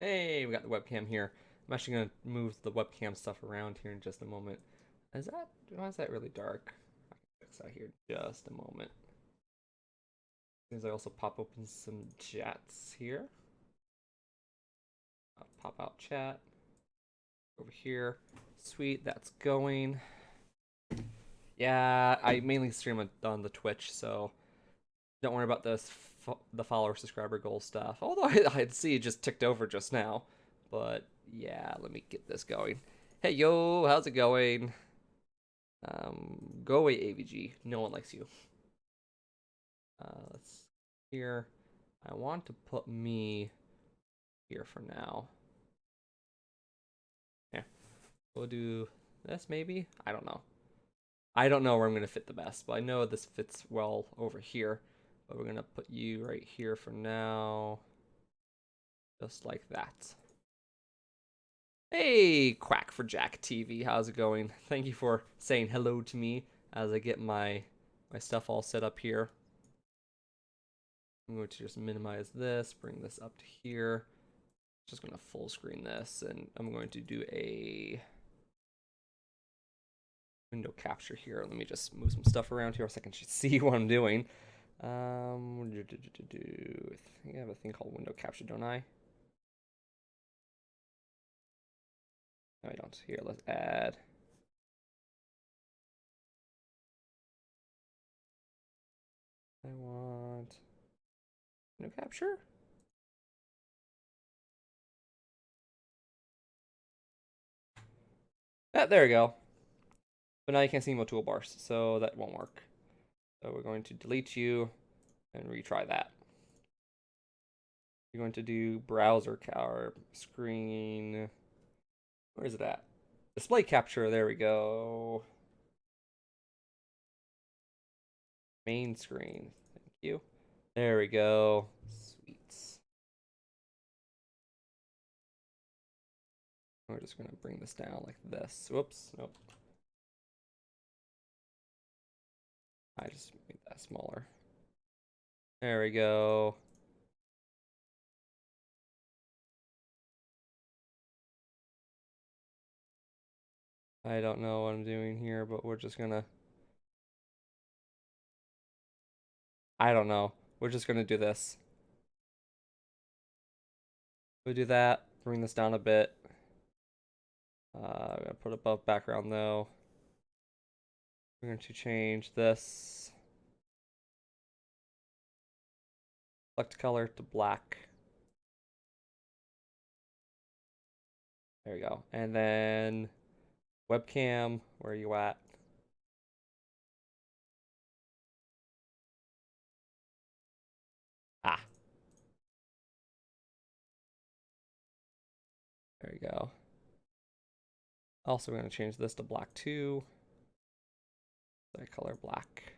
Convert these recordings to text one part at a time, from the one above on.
Hey, we got the webcam here. I'm actually gonna move the webcam stuff around here in just a moment. Why is that really dark? I can fix that here in just a moment. As I also pop open some chats here. Pop out chat over here. Sweet, that's going. Yeah, I mainly stream on the Twitch, so don't worry about the follower subscriber goal stuff. Although I see it just ticked over just now. But yeah, let me get this going. Hey yo, how's it going? Go away, AVG. No one likes you. Let's here. I want to put me here for now. Yeah, we'll do this maybe. I don't know. I don't know where I'm gonna fit the best, but I know this fits well over here. But we're gonna put you right here for now, just like that. Hey, Quack for Jack TV, how's it going? Thank you for saying hello to me as I get my stuff all set up here. I'm going to just minimize this, bring this up to here. Just going to full screen this, and I'm going to do a window capture here. Let me just move some stuff around here so I can see what I'm doing. I think I have a thing called window capture, don't I? No, I don't. Here, let's add. I want window capture. Ah, there we go. But now you can't see my toolbars, so that won't work. So we're going to delete you and retry that. You're going to do browser or screen. Where is it at? Display capture. There we go. Main screen. Thank you. There we go. Sweet. We're just going to bring this down like this. Whoops. Nope. I just made that smaller. There we go. I don't know what I'm doing here, but we're just gonna. I don't know. We're just gonna do this. We do that. Bring this down a bit. I'm gonna put above background though. We're going to change this select color to black. There we go. And then webcam, where are you at? Ah, there we go. Also, we're going to change this to black too. The color black.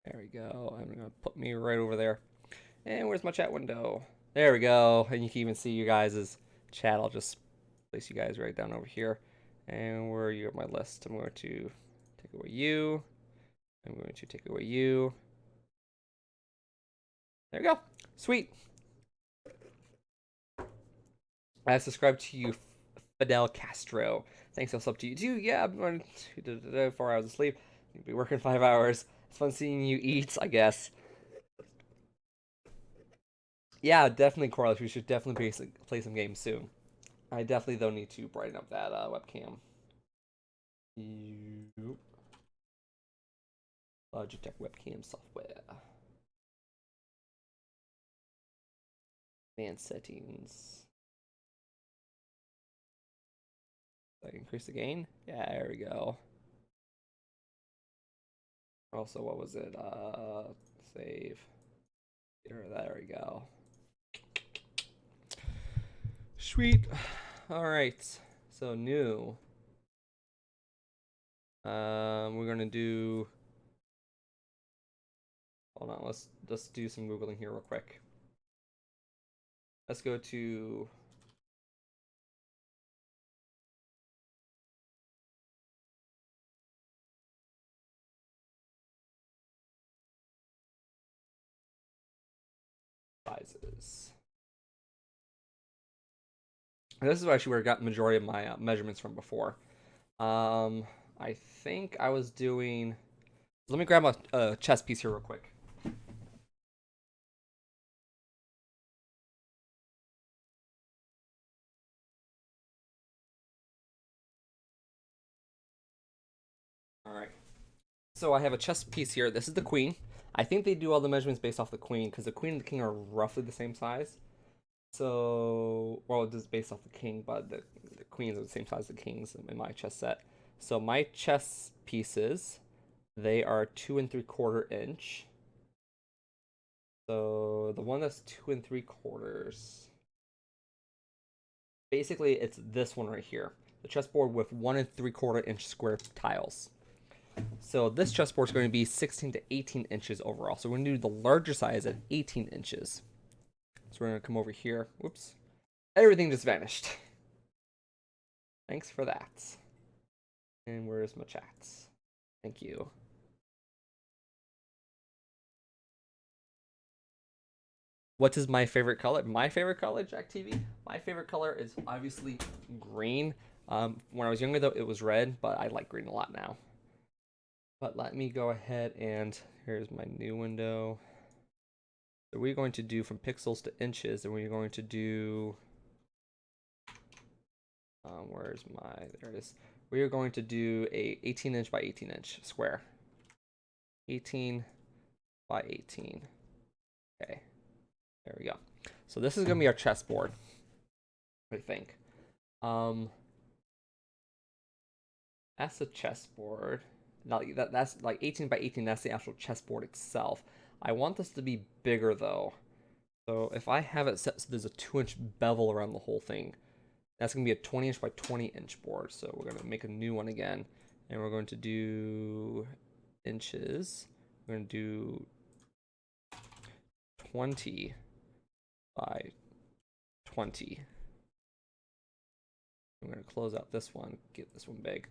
There we go. I'm going to put me right over there. And where's my chat window? There we go. And you can even see you guys' chat. I'll just place you guys right down over here. And where are you on my list? I'm going to take away you. I'm going to take away you. There we go. Sweet. I subscribe to you, Fidel Castro. Thanks, also up to you too. Yeah, I'm going to 4 hours of sleep. You'll be working 5 hours. It's fun seeing you eat, I guess. Yeah, definitely, Corliss. We should definitely play some games soon. I definitely, though, need to brighten up that webcam. Yep. Logitech webcam software. Advanced settings. Increase the gain? Yeah, there we go. Also, what was it? Save. There we go. Sweet. All right. So new. We're gonna do. Hold on. Let's just do some googling here real quick. Let's go to. sizes. And this is actually where I got the majority of my measurements from before. I think I was doing. Let me grab a chess piece here real quick. All right. So I have a chess piece here. This is the queen. I think they do all the measurements based off the queen because the queen and the king are roughly the same size. So, well, this is based off the king, but the queens are the same size as the kings in my chess set. So my chess pieces, they are 2 3/4 inch. So the one that's 2 3/4, basically it's this one right here. The chessboard with 1 3/4 inch square tiles. So this chessboard is going to be 16 to 18 inches overall. So we're going to do the larger size at 18 inches. So we're going to come over here. Whoops. Everything just vanished. Thanks for that. And where's my chats? Thank you. What is my favorite color? My favorite color, Jack TV? My favorite color is obviously green. When I was younger, though, it was red, but I like green a lot now. But let me go ahead and here's my new window. So we're going to do from pixels to inches, and we're going to do. Where's my? There it is. We are going to do a 18-inch by 18-inch square. 18 by 18. Okay. There we go. So this is gonna be our chessboard, I think. That's the chessboard. Now that's like 18 by 18. That's the actual chessboard itself. I want this to be bigger though. So if I have it set so there's a 2-inch bevel around the whole thing, that's gonna be a 20-inch by 20-inch board. So we're gonna make a new one again, and we're going to do inches. We're gonna do 20 by 20. I'm going to close out this one, get this one big.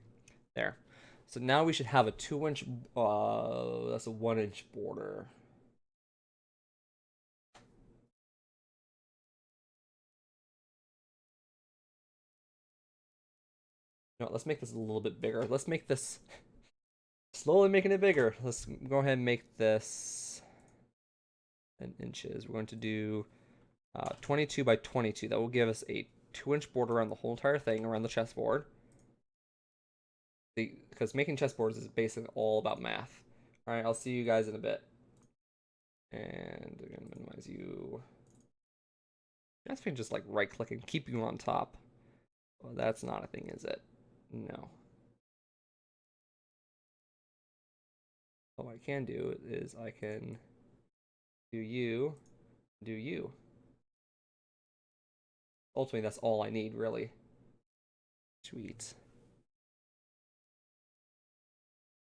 There. So now we should have a 2-inch, that's a 1-inch border. No, let's make this a little bit bigger. Let's make this, slowly making it bigger. Let's go ahead and make this in inches. We're going to do 22 by 22. That will give us a 2-inch border around the whole entire thing, around the chessboard. Because making chessboards is basically all about math. All right, I'll see you guys in a bit. And I'm gonna minimize you. That's been just like right click and keep you on top. Well, that's not a thing, is it? No. What I can do is I can do you, do you. Ultimately, that's all I need, really. Sweet.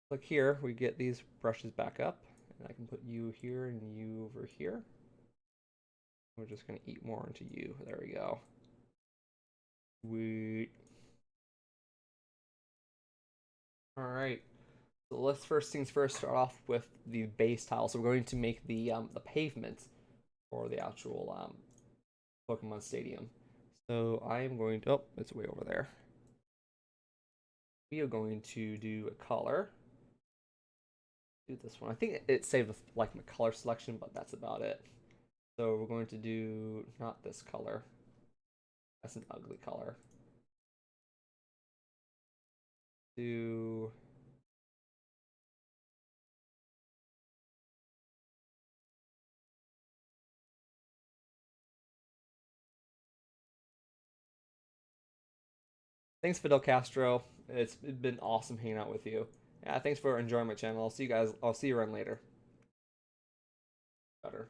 Click here, we get these brushes back up, and I can put you here and you over here. We're just gonna eat more into you. There we go. Sweet. All right. So let's first things first start off with the base tile. So we're going to make the pavement for the actual Pokemon Stadium. So I am going to, oh, it's way over there. We are going to do a color. Do this one. I think it saved like my color selection, but that's about it. So we're going to do not this color. That's an ugly color. Do thanks, Fidel Castro. It's been awesome hanging out with you. Yeah, thanks for enjoying my channel. I'll see you guys. I'll see you around later. Better.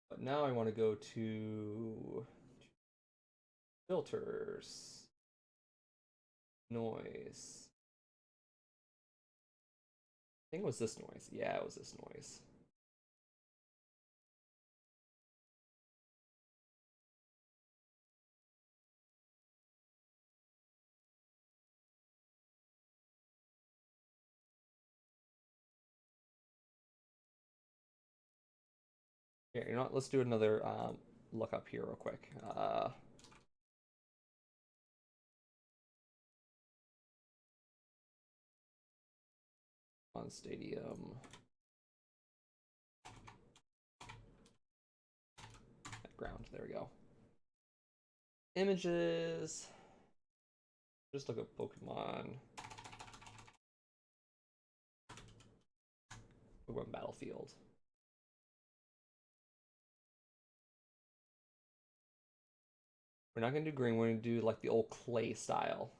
But now I want to go to filters, noise. I think it was this noise. Yeah, it was this noise. Here, you know what? Let's do another look up here real quick. On Stadium. Background. There we go. Images. Just look at Pokemon. Pokemon Battlefield. We're not gonna do green. We're gonna do like the old clay style.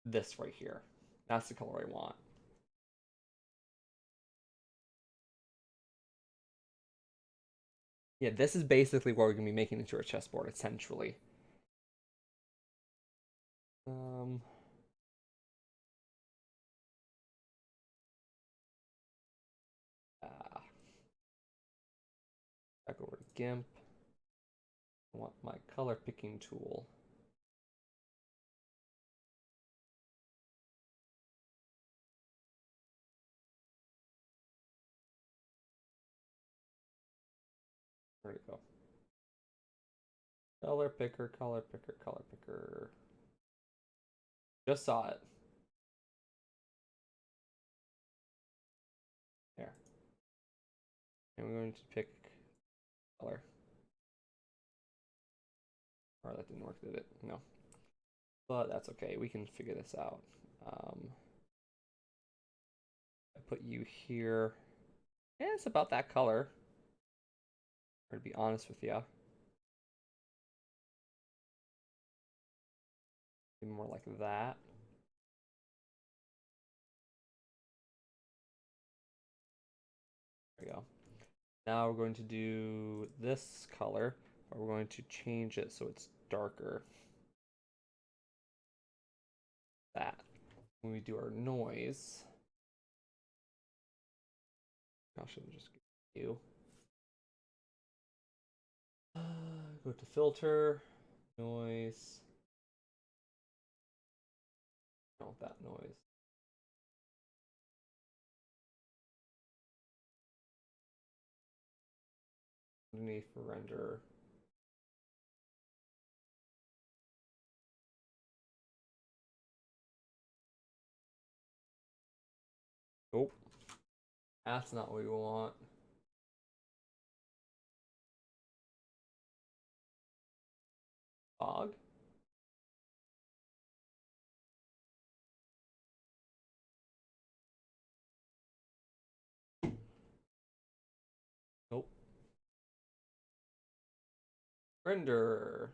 This right here. That's the color I want. Yeah, this is basically what we're gonna be making into a chessboard, essentially. Um, Back over to Gimp. I want my color picking tool. There we go. Color picker, color picker, color picker. Just saw it. There. And we're going to pick color. Or that didn't work, did it? No. But that's okay. We can figure this out. I put you here. Yeah, it's about that color. Or to be honest with you. Maybe more like that. There we go. Now we're going to do this color, but we're going to change it so it's darker. That. When we do our noise, gosh, I'm just you. Go to filter, noise. I don't want that noise. Underneath for render. Nope. That's not what we want. Fog. Nope. Render.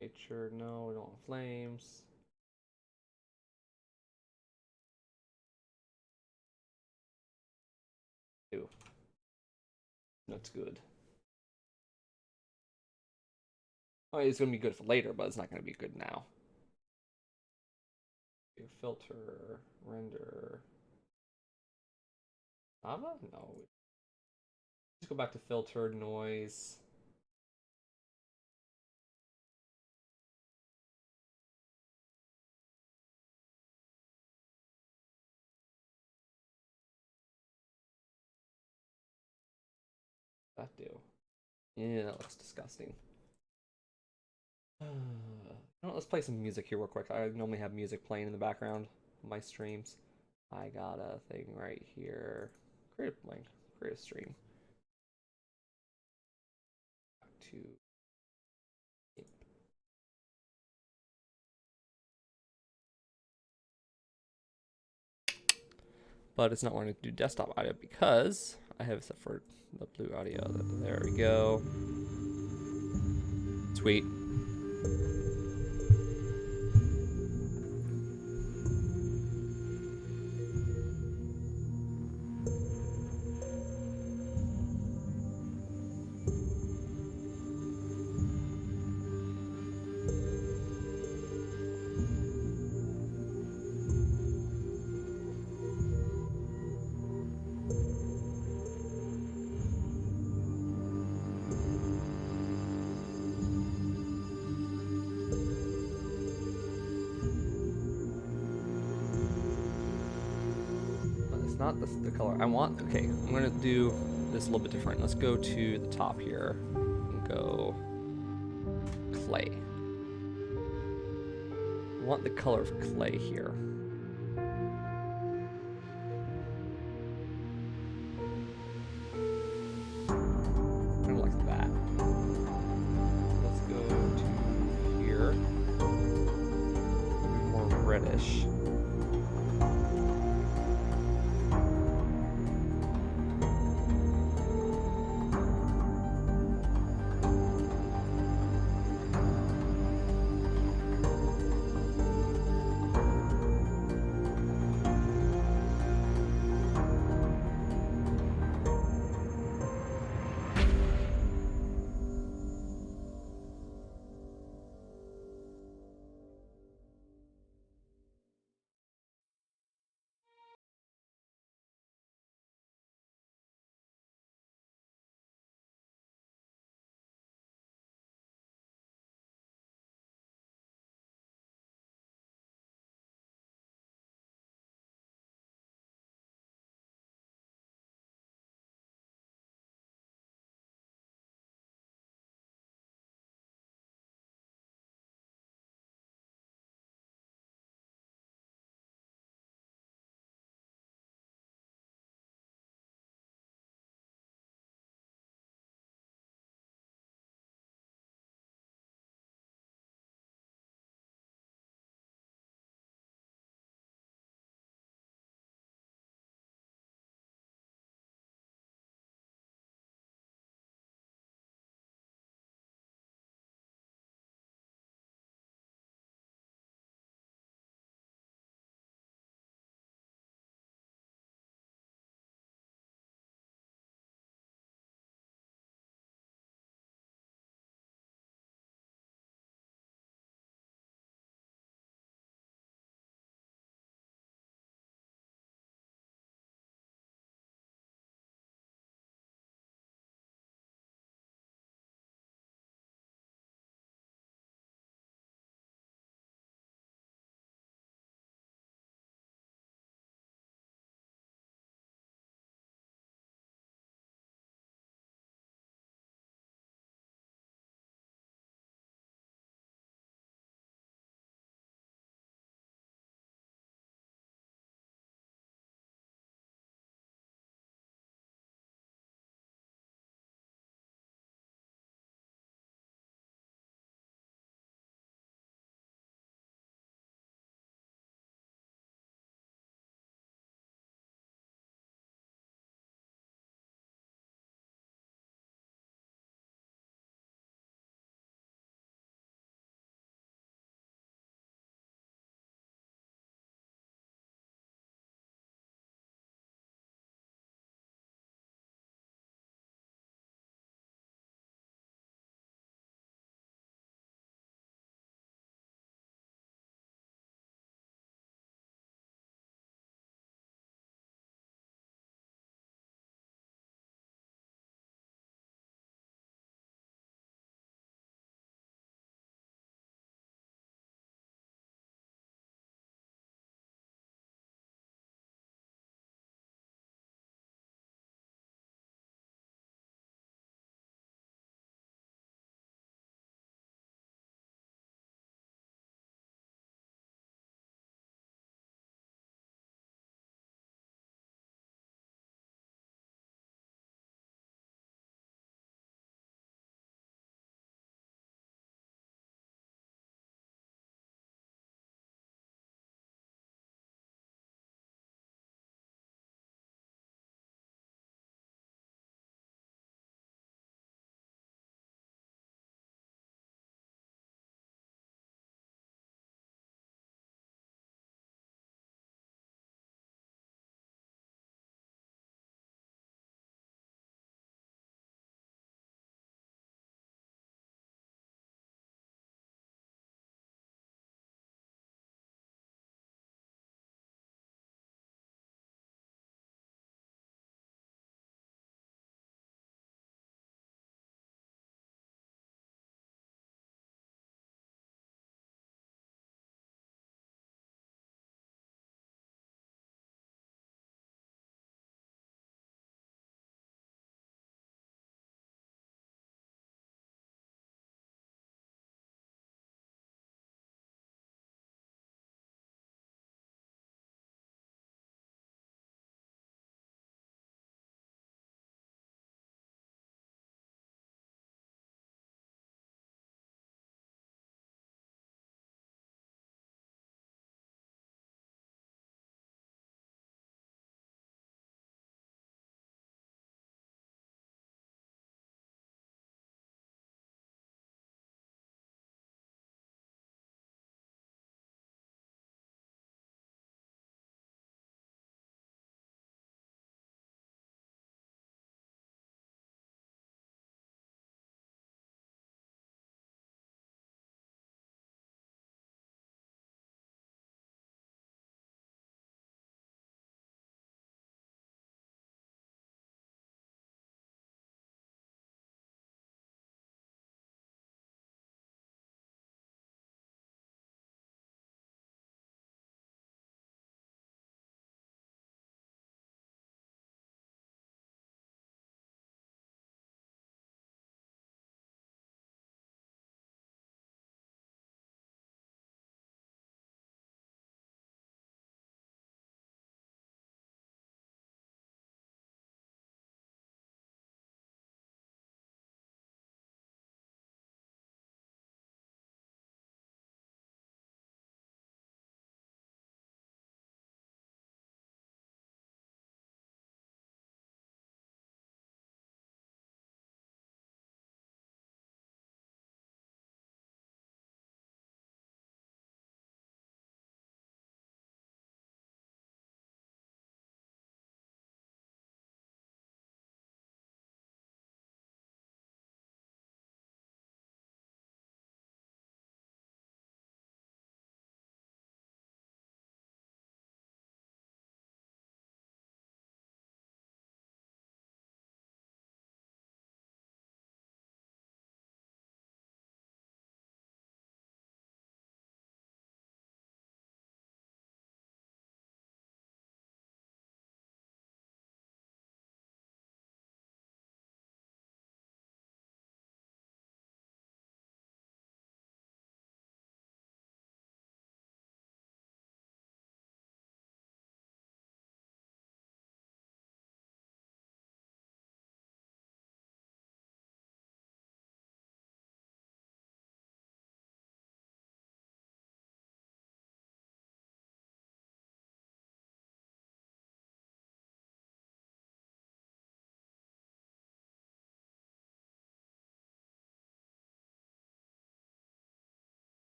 Nature, no, we don't want flames. Ew. That's good. Oh, it's gonna be good for later, but it's not gonna be good now. Filter, render. Lava? No. Just go back to filter, noise. That do. Yeah, that looks disgusting. Let's play some music here real quick. I normally have music playing in the background of my streams. I got a thing right here. Create a blank. Create a stream. Back to but it's not wanting to do desktop audio because I have it set for the blue audio. There we go. Sweet. Not the color I want. Okay, I'm gonna do this a little bit different. Let's go to the top here and go clay. I want the color of clay here. Kind of like that. Let's go to here. Maybe more reddish.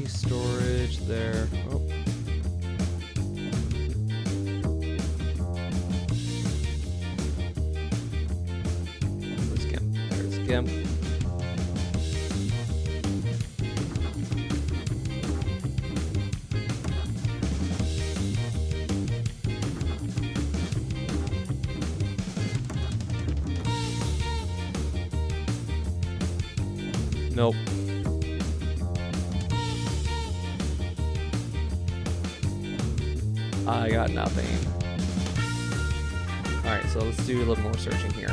storage there. Oh. Where's Gimp? There's Gimp. Nope. I got nothing. Alright, so let's do a little more searching here.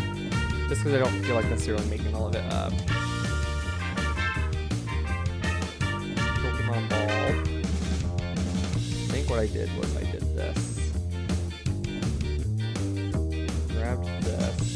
Just because I don't feel like necessarily making all of it up. Pokemon Ball. I think what I did was I did this. Grabbed this.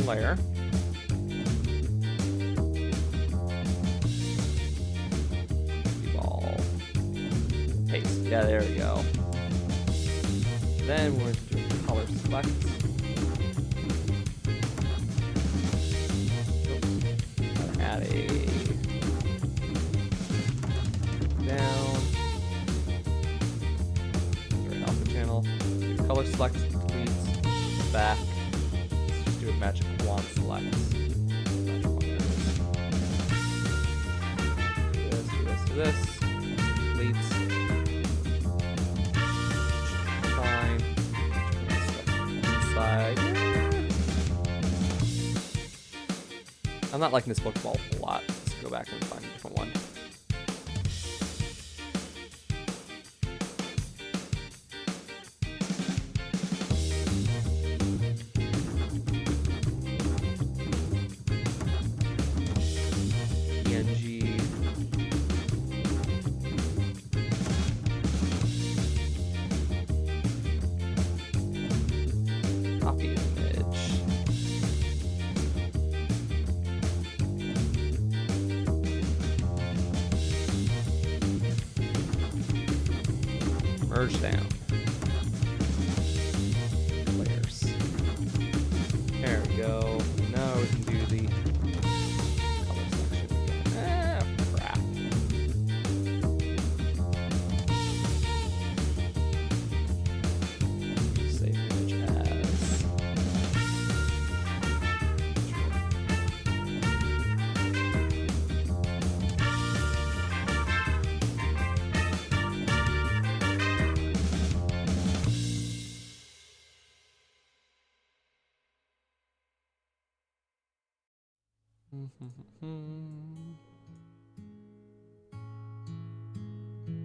Layer. Ball. Paste. Yeah, there we go. Then we're going to do color select. Oops. Add a down. Right off the channel. Do color select, delete, back. Do a magic wand select. Magic wand do this. Leads. Fine. Inside. I'm not liking this Pokeball a whole lot. Let's go back and find a different one. Copy image. Merge down. Layers. There we go. Now we can do the color selection again. Ah, crap. Save image as.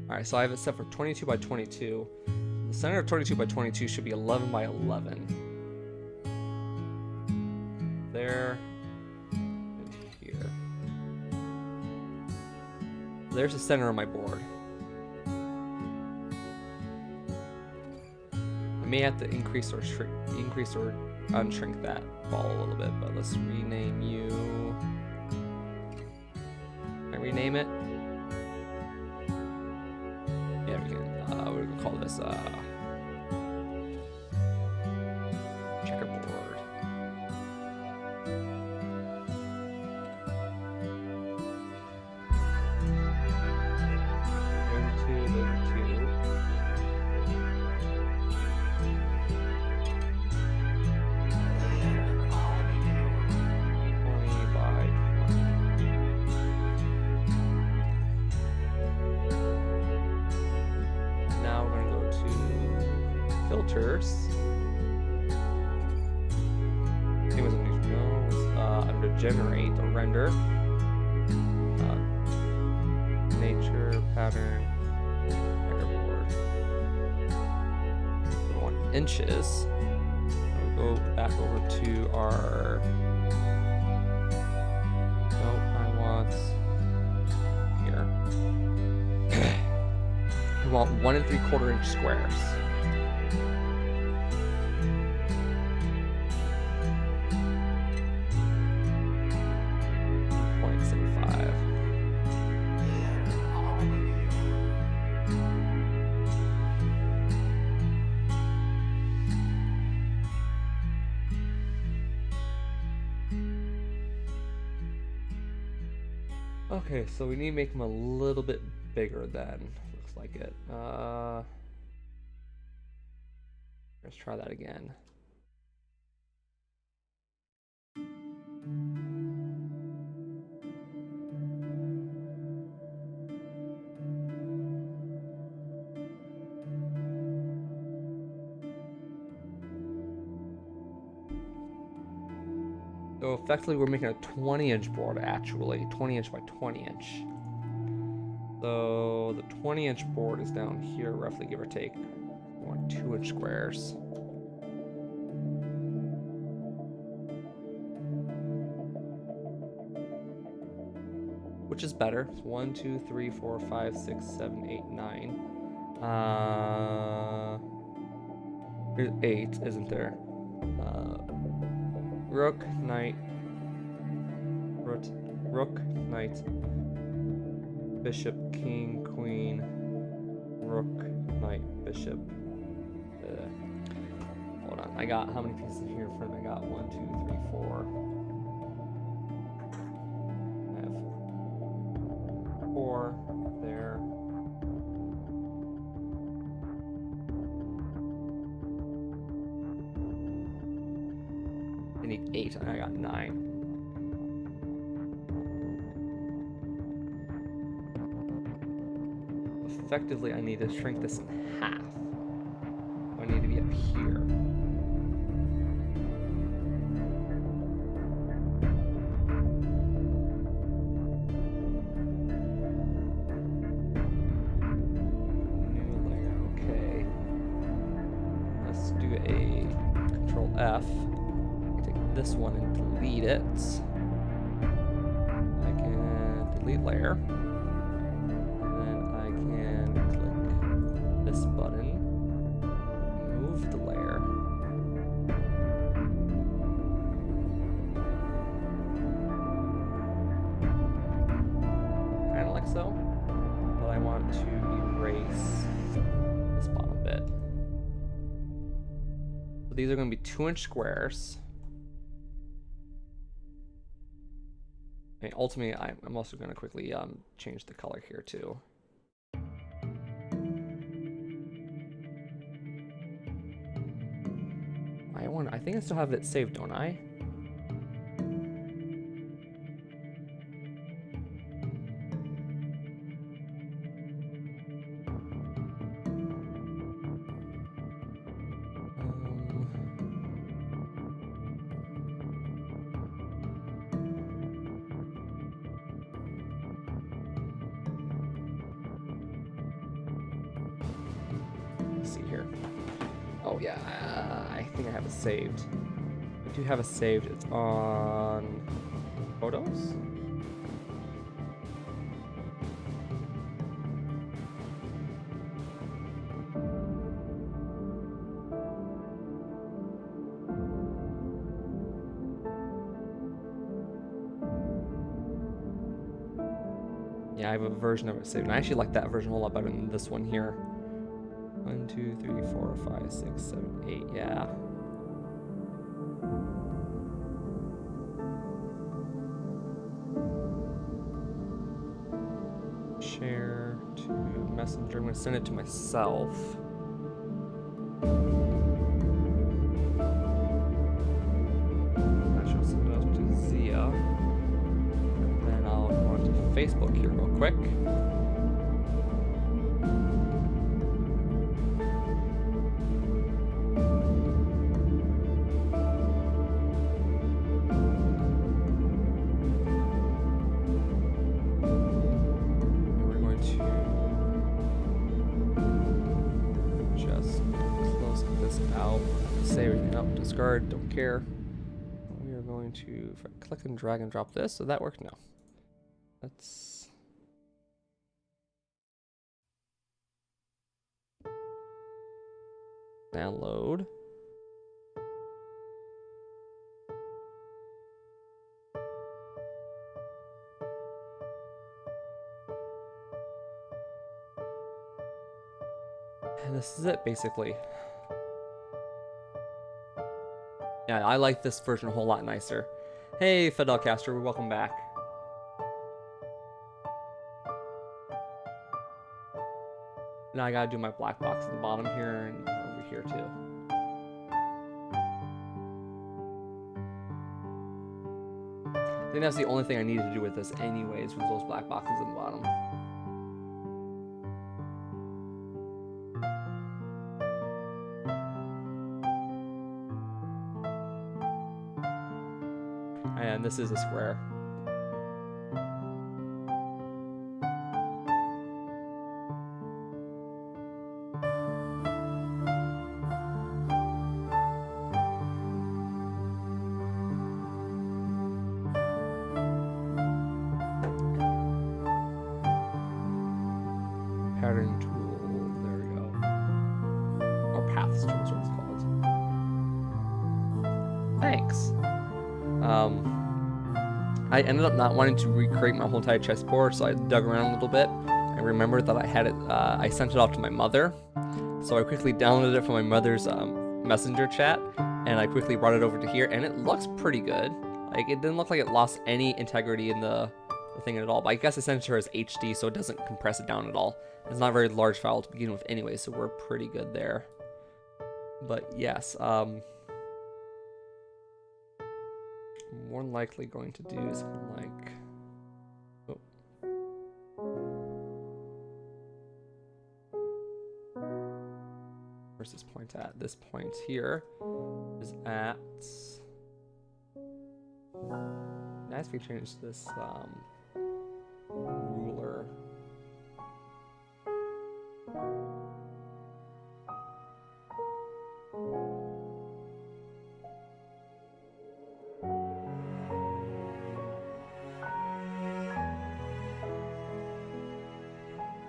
Alright, so I have it set for 22 by 22. The center of 22 by 22 should be 11 by 11. There. And here. There's the center of my board. I may have to increase or unshrink that ball a little bit, but let's rename you. Can I rename it? Yeah, we can. We're gonna call this checkerboard. Filters. I think it was under generate or render. Nature pattern checkerboard. We want inches. We'll go back over to our. Nope, I want here. We want 1 3/4 inch squares. Okay, so we need to make them a little bit bigger then. Looks like it. Let's try that again. So effectively we're making a 20-inch board actually, 20-inch by 20-inch. So the 20-inch board is down here roughly, give or take. We want 2-inch squares. Which is better? 1, 2, 3, 4, 5, 6, 7, 8, 9. There's 8, isn't there? Rook, knight, rook, knight, bishop, king, queen, rook, knight, bishop. Hold on, I got how many pieces here in front of me? I got 1, 2, 3, 4. I have 4 there. I need 8, and I got 9. Effectively, I need to shrink this in half. I need to be up here. New layer, okay. Let's do a Control F. Take this one and delete it. I can delete layer. This button, move the layer, kind of like so, but I want to erase this bottom bit. So these are going to be 2-inch squares. I mean, ultimately, I'm also going to quickly change the color here too. I think I still have it saved, don't I? Let's see here. Oh yeah, I think I have it saved. I do have it saved. It's on photos. Yeah, I have a version of it saved. And I actually like that version a whole lot better than this one here. 1, 2, 3, 4, 5, 6, 7, 8. Yeah. Share to Messenger. I'm going to send it to myself. I should send it out to Zia. And then I'll go on to Facebook here real quick. Discard, don't care. We are going to, if I click and drag and drop this, so that worked? No. Let's download. And this is it, basically. Yeah, I like this version a whole lot nicer. Hey, Fidelcaster, welcome back. Now I gotta do my black box at the bottom here and over here too. I think that's the only thing I needed to do with this anyways, was those black boxes at the bottom. And this is a square. Pattern tool, there we go. Or paths tool is what it's called. Thanks. I ended up not wanting to recreate my whole entire chessboard, so I dug around a little bit. I remembered that I had it, I sent it off to my mother. So I quickly downloaded it from my mother's messenger chat, and I quickly brought it over to here, and it looks pretty good. Like, it didn't look like it lost any integrity in the thing at all, but I guess I sent it to her as HD, so it doesn't compress it down at all. It's not a very large file to begin with anyway, so we're pretty good there. But yes, more than likely going to do something like, where's this point at? This point here is at, as we change this ruler.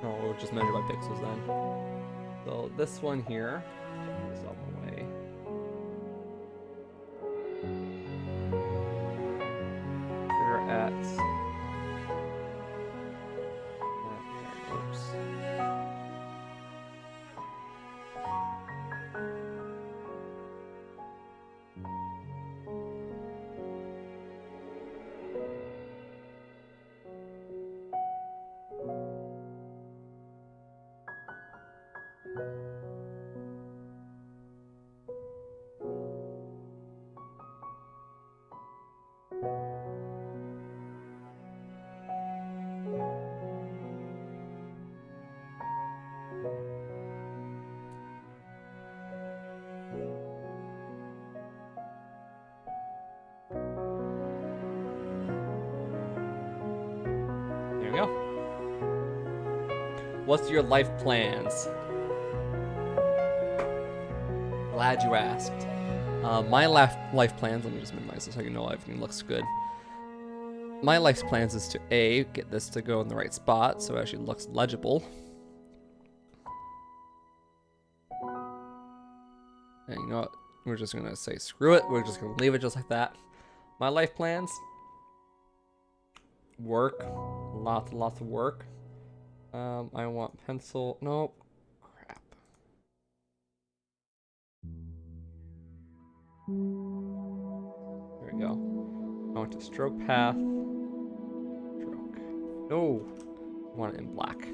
Oh, we'll just measure by pixels then. So this one here is out of the way. We're at, oops. There we go. What's your life plans? Glad you asked. My life plans, let me just minimize this so you know everything looks good. My life plans is to A, get this to go in the right spot so it actually looks legible. And you know what? We're just gonna say screw it. We're just gonna leave it just like that. My life plans. Work. Lots and lots of work. I want pencil. Nope. Crap. There we go. I want to stroke path. Stroke. No. I want it in black.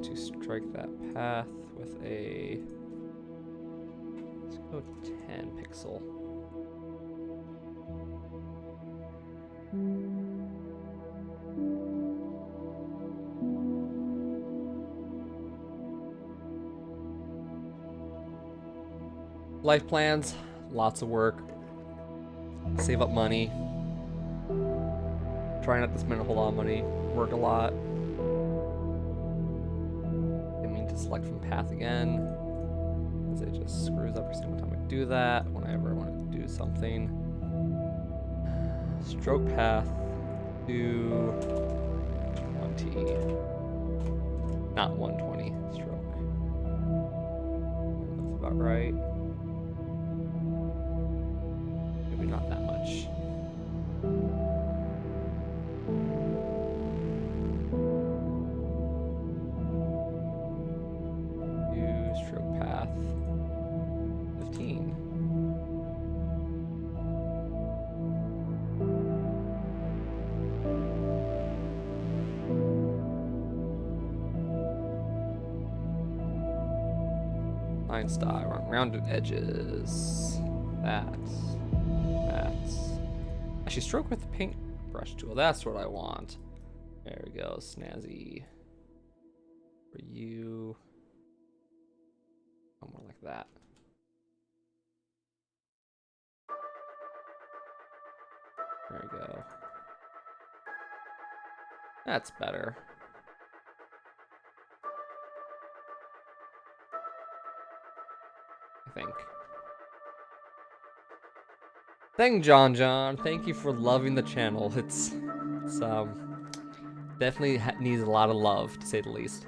To strike that path with a, let's go 10 pixel. Life plans, lots of work, save up money, try not to spend a whole lot of money, work a lot. Select from path again, because it just screws up every single time I do that. Whenever I want to do something, stroke path to 20, not 120 stroke. That's about right. line style, rounded edges. That's. Actually, stroke with the paintbrush tool. That's what I want. There we go, snazzy. For you. Oh, more like that. There we go. That's better. I think. John. Thank you for loving the channel. It's definitely needs a lot of love, to say the least.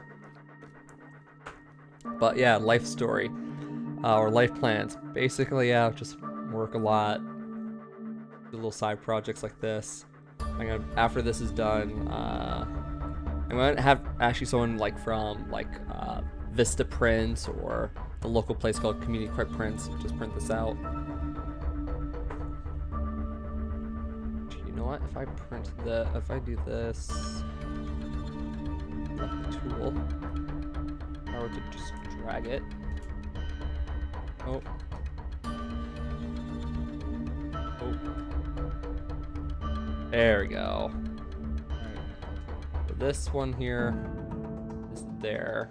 But yeah, life story, or life plans. Basically, yeah, just work a lot, do little side projects like this. After this is done, I'm gonna have actually someone like from Vista Prints or the local place called Community Quick Prints just print this out. You know what? If I do this, the tool, if I were to just drag it. Oh. There we go. Alright. So this one here is there.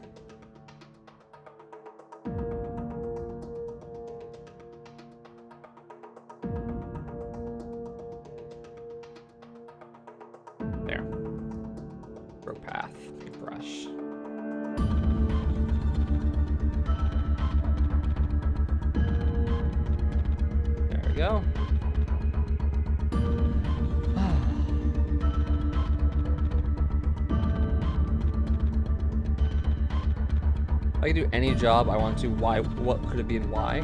There. Stroke path, paintbrush. There we go. I can do any job I want to. Why? What could it be and why?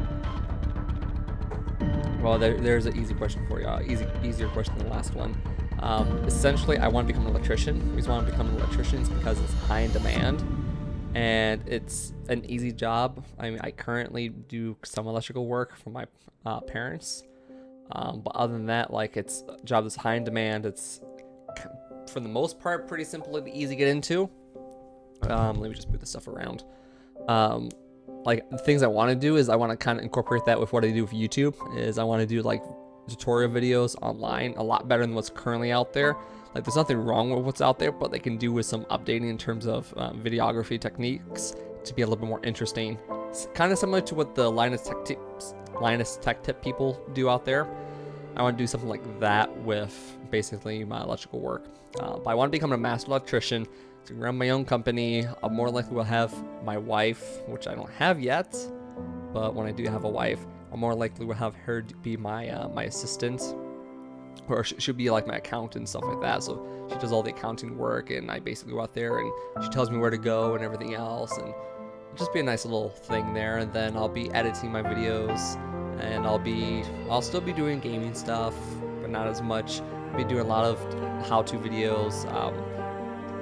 Well, there's an easy question for you. Easier question than the last one. Essentially, I want to become an electrician. The reason why I want to become an electrician is because it's high in demand, and it's an easy job. I mean, I currently do some electrical work for my parents, but other than that, like, it's a job that's high in demand. It's, for the most part, pretty simple and easy to get into. Let me just move this stuff around. Like, the things I want to do is I want to kind of incorporate that with what I do with YouTube. Is I want to do like tutorial videos online a lot better than what's currently out there. Like, there's nothing wrong with what's out there, but they can do with some updating in terms of videography techniques to be a little bit more interesting. It's kind of similar to what the Linus Tech Tip people do out there. I want to do something like that with basically my electrical work. But I want to become a master electrician to run my own company. I more likely will have my wife, which I don't have yet, but when I do have a wife, I more likely will have her be my my assistant, or she'll be like my accountant and stuff like that. So she does all the accounting work, and I basically go out there and she tells me where to go and everything else, and it'll just be a nice little thing there. And then I'll be editing my videos, and I'll still be doing gaming stuff, but not as much. I'll be doing a lot of how-to videos.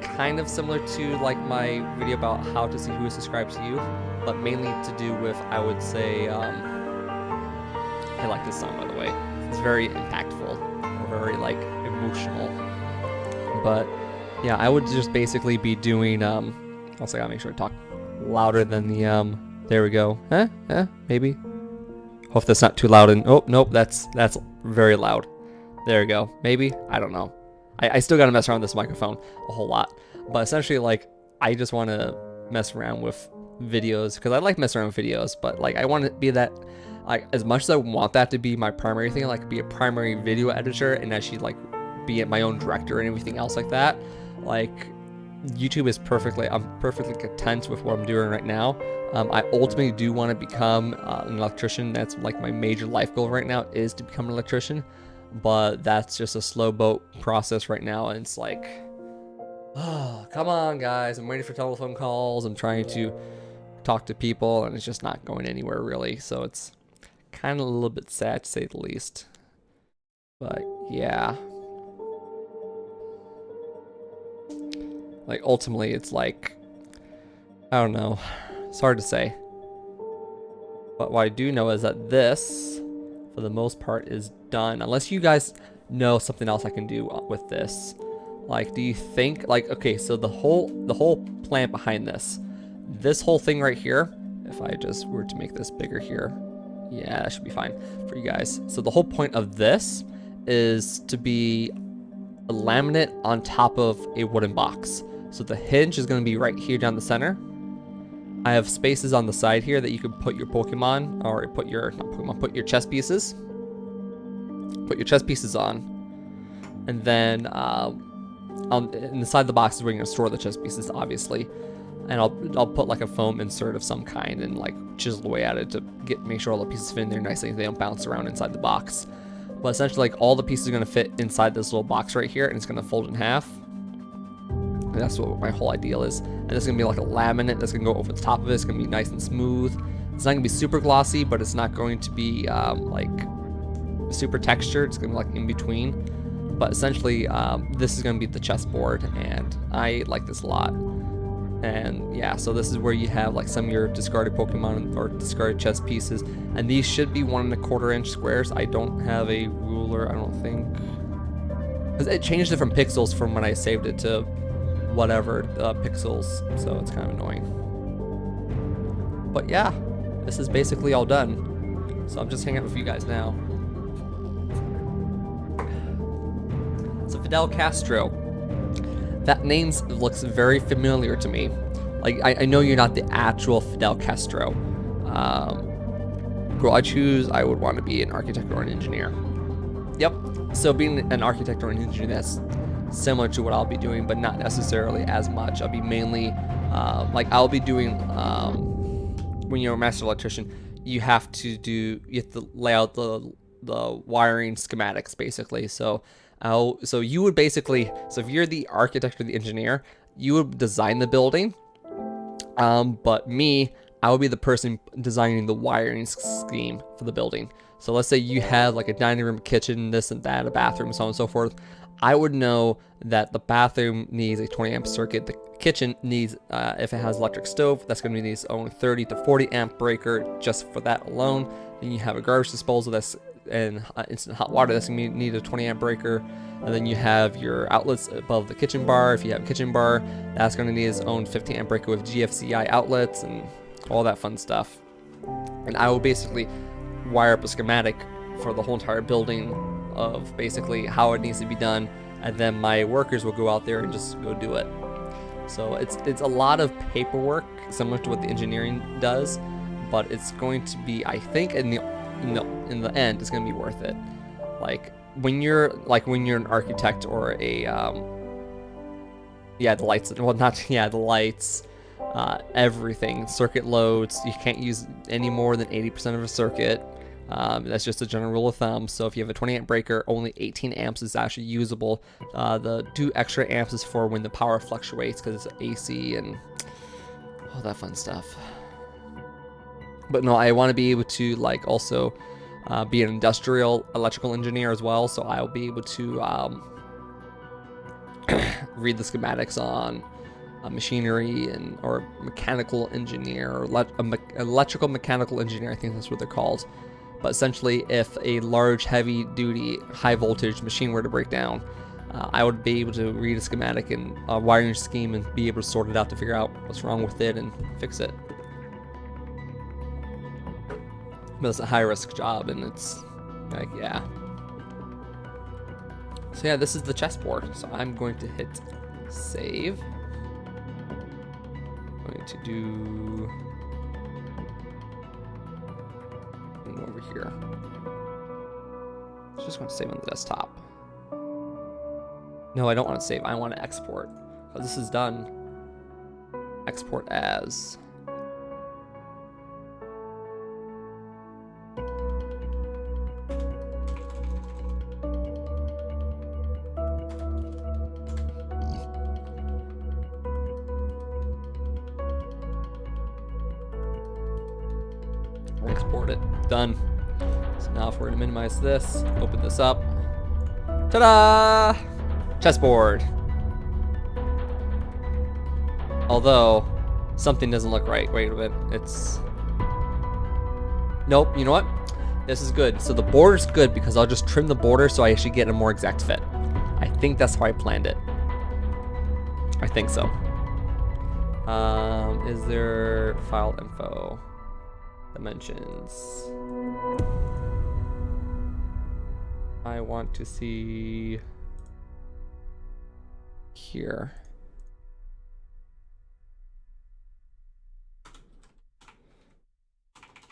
Kind of similar to like my video about how to see who is subscribed to you, but mainly to do with, I would say, I like this song, by the way. It's very impactful, very like emotional. But yeah, I would just basically be doing also gotta make sure I talk louder than the there we go. Maybe. Hope that's not too loud. And oh nope, that's very loud. There we go. Maybe, I don't know. I still gotta mess around with this microphone a whole lot, but essentially, like, I just want to mess around with videos because I like messing around with videos, but like, I want to be that, like, as much as I want that to be my primary thing, like be a primary video editor and actually like be my own director and everything else like that. Like, YouTube is I'm perfectly content with what I'm doing right now. I ultimately do want to become an electrician. That's like my major life goal right now, is to become an electrician. But that's just a slow boat process right now, and it's like, oh, come on, guys. I'm waiting for telephone calls. I'm trying to talk to people, and it's just not going anywhere, really. So it's kind of a little bit sad, to say the least. But yeah. Like, ultimately, it's like, I don't know. It's hard to say. But what I do know is that this, for the most part, is done. Unless you guys know something else I can do with this. Like, do you think, like, okay, so the whole plan behind this whole thing right here, if I just were to make this bigger here. Yeah, that should be fine for you guys. So the whole point of this is to be a laminate on top of a wooden box. So the hinge is going to be right here down the center. I have spaces on the side here that you can put your Pokemon, or put your, not Pokemon, put your chess pieces. Put your chess pieces on. And then inside the box is where you're going to store the chess pieces, obviously. And I'll put like a foam insert of some kind and like chisel away at it to make sure all the pieces fit in there nicely and they don't bounce around inside the box. But essentially, like, all the pieces are going to fit inside this little box right here, and it's going to fold in half. And that's what my whole ideal is. And it's going to be like a laminate that's going to go over the top of it. It's going to be nice and smooth. It's not going to be super glossy, but it's not going to be like super textured. It's going to be like in between. But essentially, this is going to be the chessboard, and I like this a lot. And yeah, so this is where you have like some of your discarded Pokemon or discarded chess pieces, and these should be 1 1/4 inch squares. I don't have a ruler, I don't think, because it changed it from pixels from when I saved it to whatever pixels, so it's kind of annoying. But yeah, this is basically all done. So I'm just hanging out with you guys now. So Fidel Castro. That name looks very familiar to me. Like, I know you're not the actual Fidel Castro. Girl, I would want to be an architect or an engineer. Yep. So being an architect or an engineer, that's similar to what I'll be doing, but not necessarily as much. I'll be mainly, like, I'll be doing, when you're a master electrician, you have to lay out the wiring schematics, basically. So you would basically, so if you're the architect or the engineer, you would design the building, but me, I would be the person designing the wiring scheme for the building. So let's say you have like a dining room, kitchen, this and that, a bathroom, so on and so forth. I would know that the bathroom needs a 20 amp circuit. The kitchen needs, if it has electric stove, that's going to need its own 30 to 40 amp breaker just for that alone. Then you have a garbage disposal that's and instant hot water, that's going to need a 20 amp breaker. And then you have your outlets above the kitchen bar. If you have a kitchen bar, that's going to need its own 50 amp breaker with GFCI outlets and all that fun stuff. And I will basically wire up a schematic for the whole entire building of basically how it needs to be done, and then my workers will go out there and just go do it. So it's a lot of paperwork, similar to what the engineering does, but it's going to be, I think, in the end, it's going to be worth it. Like when you're an architect or a the lights, everything, circuit loads, you can't use any more than 80% of a circuit. That's just a general rule of thumb. So if you have a 20 amp breaker, only 18 amps is actually usable. The 2 extra amps is for when the power fluctuates, because it's AC and all that fun stuff. But no, I want to be able to like also be an industrial electrical engineer as well. So I'll be able to read the schematics on machinery or mechanical engineer, or electrical mechanical engineer, I think that's what they're called. But essentially, if a large, heavy-duty, high-voltage machine were to break down, I would be able to read a schematic and a wiring scheme and be able to sort it out to figure out what's wrong with it and fix it. But it's a high-risk job, and it's like, yeah. So yeah, this is the chessboard. So I'm going to hit save. I'm going to do... over here. It's just going to save on the desktop. No, I don't want to save. I want to export. Oh, this is done. Export as. Export it. Done. So now if we're going to minimize this, open this up. Ta-da! Chessboard. Although, something doesn't look right. Wait a minute. It's... Nope, you know what? This is good. So the border's good because I'll just trim the border so I actually get a more exact fit. I think that's how I planned it. I think so. Is there file info? Dimensions. I want to see here.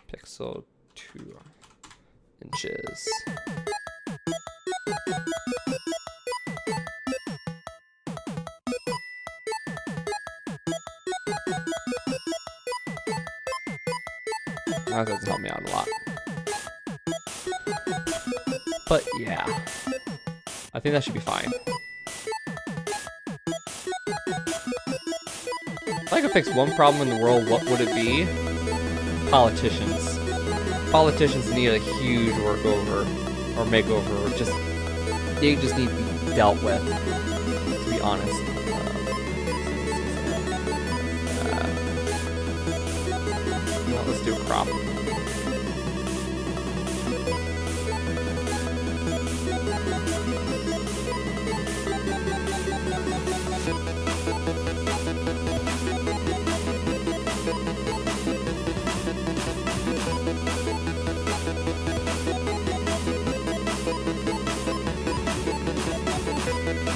Pixel 2 inches. That doesn't help me out a lot. But yeah, I think that should be fine. If I could fix one problem in the world, what would it be? Politicians. Politicians need a huge workover or makeover. Or they just need to be dealt with, to be honest. Let's do a crop.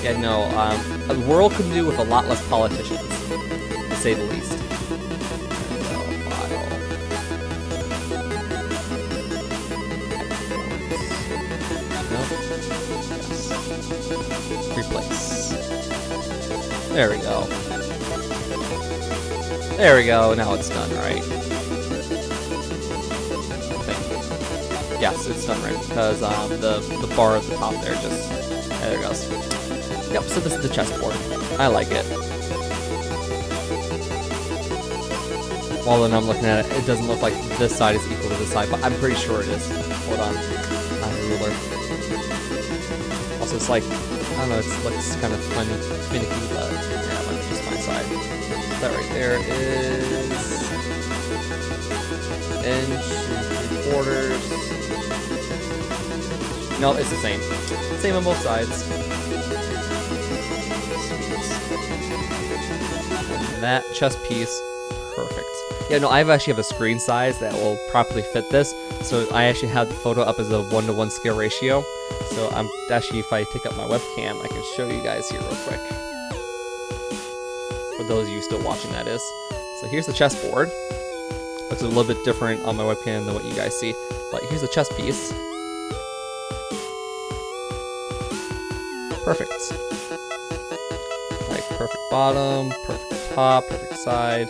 Yeah, no, the world could do with a lot less politicians, to say the least. Replace. There we go. There we go, now it's done, right? Yes, it's done right, because the bar at the top there just... There it goes. Yep, so this is the chessboard. I like it. While then I'm looking at it, it doesn't look like this side is equal to this side, but I'm pretty sure it is. Hold on. I have a ruler. Also, it's like, I don't know, it looks kind of finicky, but yeah, let me just my side. That right there is inch 3/4. No, it's the same. Same on both sides. And that chess piece, perfect. Yeah, no, I actually have a screen size that will properly fit this. So I actually have the photo up as a 1-to-1 scale ratio. So I'm actually, if I take up my webcam, I can show you guys here real quick. For those of you still watching, that is. So here's the chessboard. Looks a little bit different on my webcam than what you guys see. But here's the chess piece. Perfect. Like perfect bottom, perfect top, perfect side.